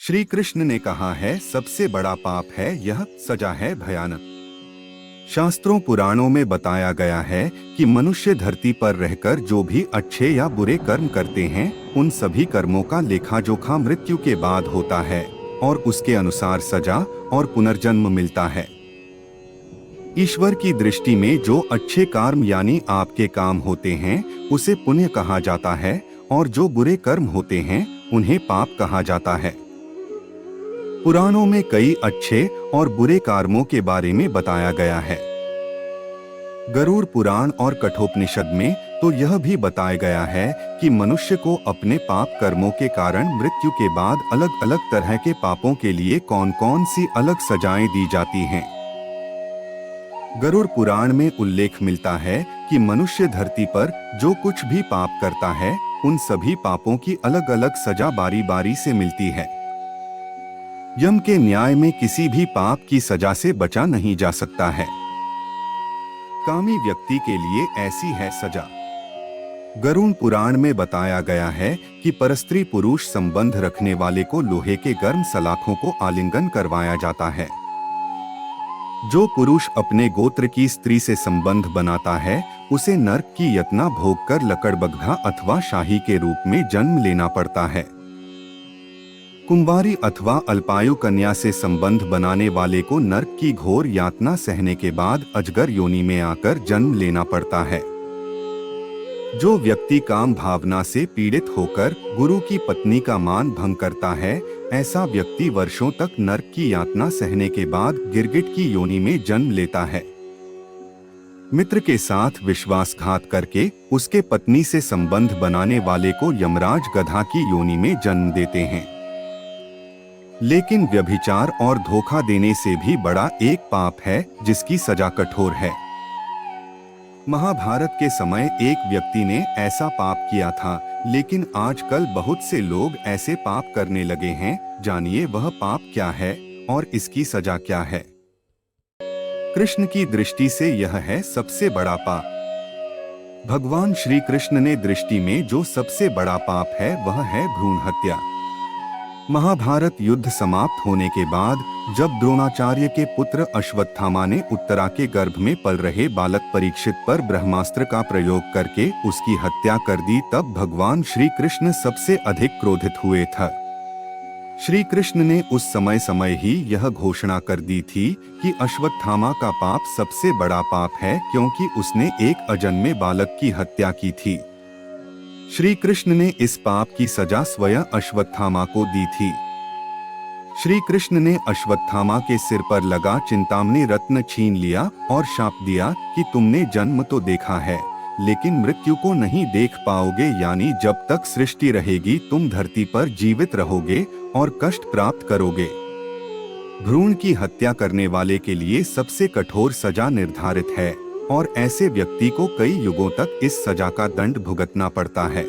श्री कृष्ण ने कहा है, सबसे बड़ा पाप है यह, सजा है भयानक। शास्त्रों पुराणों में बताया गया है कि मनुष्य धरती पर रहकर जो भी अच्छे या बुरे कर्म करते हैं, उन सभी कर्मों का लेखा जोखा मृत्यु के बाद होता है और उसके अनुसार सजा और पुनर्जन्म मिलता है। ईश्वर की दृष्टि में जो अच्छे कर्म यानी आपके काम होते हैं उसे पुण्य कहा जाता है और जो बुरे कर्म होते हैं उन्हें पाप कहा जाता है। पुराणों में कई अच्छे और बुरे कर्मों के बारे में बताया गया है। गरुड़ पुराण और कठोपनिषद में तो यह भी बताया गया है कि मनुष्य को अपने पाप कर्मों के कारण मृत्यु के बाद अलग अलग तरह के पापों के लिए कौन कौन सी अलग सजाएं दी जाती हैं। गरुड़ पुराण में उल्लेख मिलता है कि मनुष्य धरती पर जो कुछ भी पाप करता है उन सभी पापों की अलग अलग सजा बारी बारी से मिलती है। यम के न्याय में किसी भी पाप की सजा से बचा नहीं जा सकता है। कामी व्यक्ति के लिए ऐसी है सजा। गरुड़ पुराण में बताया गया है कि परस्त्री पुरुष संबंध रखने वाले को लोहे के गर्म सलाखों को आलिंगन करवाया जाता है। जो पुरुष अपने गोत्र की स्त्री से संबंध बनाता है उसे नरक की यातना भोगकर लकड़बग्घा अथवा शाही के रूप में जन्म लेना पड़ता है। कुंवारी अथवा अल्पायु कन्या से संबंध बनाने वाले को नरक की घोर यातना सहने के बाद अजगर योनि में आकर जन्म लेना पड़ता है। जो व्यक्ति काम भावना से पीड़ित होकर गुरु की पत्नी का मान भंग करता है, ऐसा व्यक्ति वर्षों तक नरक की यातना सहने के बाद गिरगिट की योनि में जन्म लेता है। मित्र के साथ विश्वासघात करके उसके पत्नी से संबंध बनाने वाले को यमराज गधा की योनि में जन्म देते हैं। लेकिन व्यभिचार और धोखा देने से भी बड़ा एक पाप है जिसकी सजा कठोर है। महाभारत के समय एक व्यक्ति ने ऐसा पाप किया था, लेकिन आजकल बहुत से लोग ऐसे पाप करने लगे हैं। जानिए वह पाप क्या है और इसकी सजा क्या है। कृष्ण की दृष्टि से यह है सबसे बड़ा पाप। भगवान श्री कृष्ण ने दृष्टि में जो सबसे बड़ा पाप है वह है भ्रूण हत्या। महाभारत युद्ध समाप्त होने के बाद जब द्रोणाचार्य के पुत्र अश्वत्थामा ने उत्तरा के गर्भ में पल रहे बालक परीक्षित पर ब्रह्मास्त्र का प्रयोग करके उसकी हत्या कर दी, तब भगवान श्री कृष्ण सबसे अधिक क्रोधित हुए थे। श्री कृष्ण ने उस समय ही यह घोषणा कर दी थी कि अश्वत्थामा का पाप सबसे बड़ा पाप है, क्योंकि उसने एक अजन्मे बालक की हत्या की थी। श्री कृष्ण ने इस पाप की सजा स्वयं अश्वत्थामा को दी थी। श्री कृष्ण ने अश्वत्थामा के सिर पर लगा चिंतामणि रत्न छीन लिया और शाप दिया कि तुमने जन्म तो देखा है, लेकिन मृत्यु को नहीं देख पाओगे, यानी जब तक सृष्टि रहेगी तुम धरती पर जीवित रहोगे और कष्ट प्राप्त करोगे। भ्रूण की हत्या करने वाले के लिए सबसे कठोर सजा निर्धारित है और ऐसे व्यक्ति को कई युगों तक इस सजा का दंड भुगतना पड़ता है।